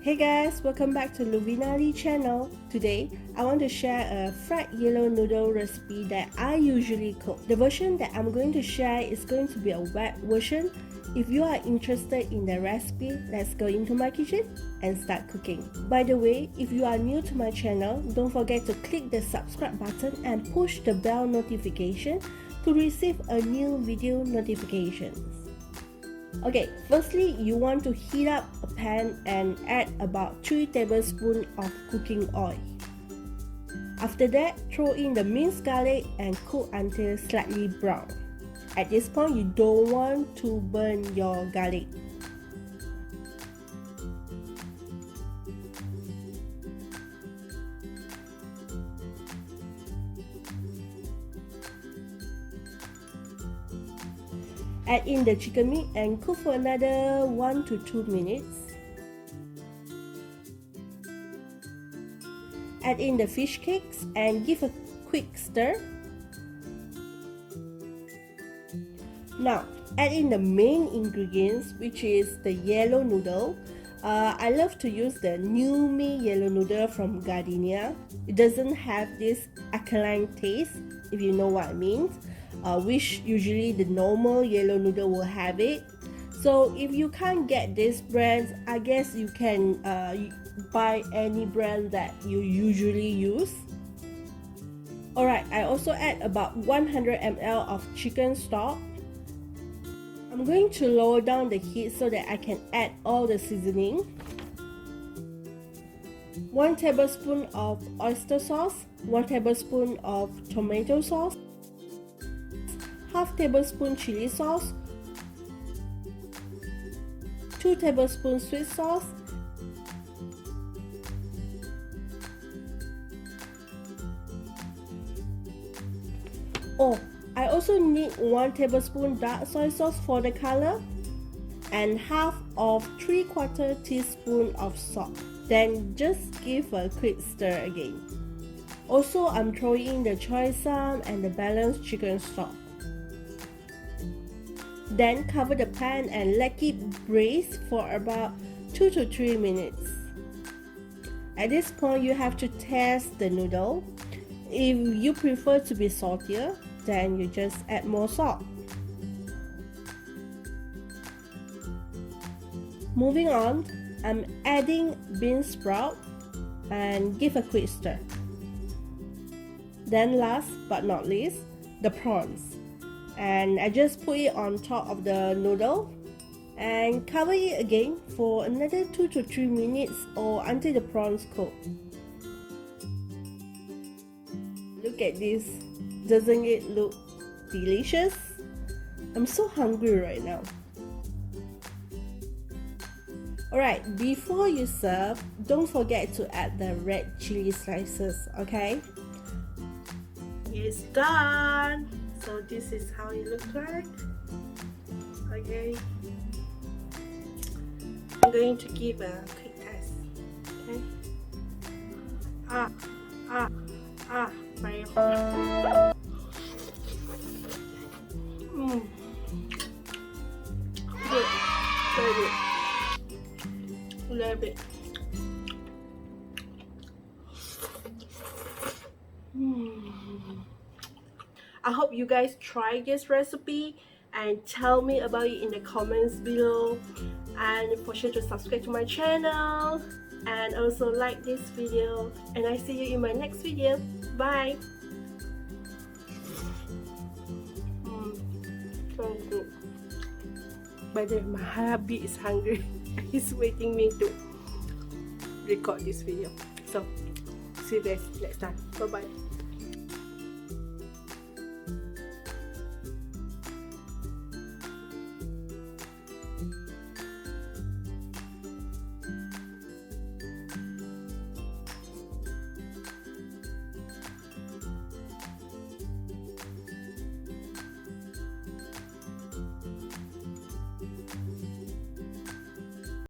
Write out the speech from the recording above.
Hey guys, welcome back to Luvinali channel. Today, I want to share a fried yellow noodle recipe that I usually cook. The version that I'm going to share is going to be a wet version. If you are interested in the recipe, let's go into my kitchen and start cooking. By the way, if you are new to my channel, don't forget to click the subscribe button and push the bell notification to receive a new video notifications. Okay, firstly, you want to heat up a pan and add about 3 tablespoons of cooking oil. After that, throw in the minced garlic and cook until slightly brown. At this point, you don't want to burn your garlic. Add in the chicken meat and cook for another 1 to 2 minutes. Add in the fish cakes and give a quick stir. Now, add in the main ingredients, which is the yellow noodle. I love to use the NuMee yellow noodle from Gardenia. It doesn't have this alkaline taste, if you know what I mean. Which usually the normal yellow noodle will have it. So if you can't get this brand, I guess you can buy any brand that you usually use. Alright, I also add about 100 ml of chicken stock. I'm going to lower down the heat so that I can add all the seasoning. 1 tablespoon of oyster sauce, 1 tablespoon of tomato sauce, half tablespoon chili sauce, 2 tablespoons sweet sauce, I also need 1 tablespoon dark soy sauce for the color and half of 3/4 teaspoon of salt. Then just give a quick stir again. Also, I'm throwing in the choy and the balanced chicken stock. Then cover the pan and let it braise for about 2 to 3 minutes. At this point, you have to test the noodle. If you prefer to be saltier, then you just add more salt. Moving on, I'm adding Beansprout and give a quick stir. Then last but not least, the prawns. And I just put it on top of the noodle and cover it again for another 2 to 3 minutes or until the prawns cook. Look at this, doesn't it look delicious? I'm so hungry right now. Alright, before you serve, don't forget to add the red chili slices, okay? It's done! So this is how it looks like. Okay, I'm going to give a quick test. Okay. Very hot. Good. Very good. A little bit. I hope you guys try this recipe and tell me about it in the comments below, and for sure to subscribe to my channel and also like this video, and I see you in my next video. Bye. So good. By the way, my hubby is hungry. He's waiting me to record this video. So see you guys next time. Bye bye.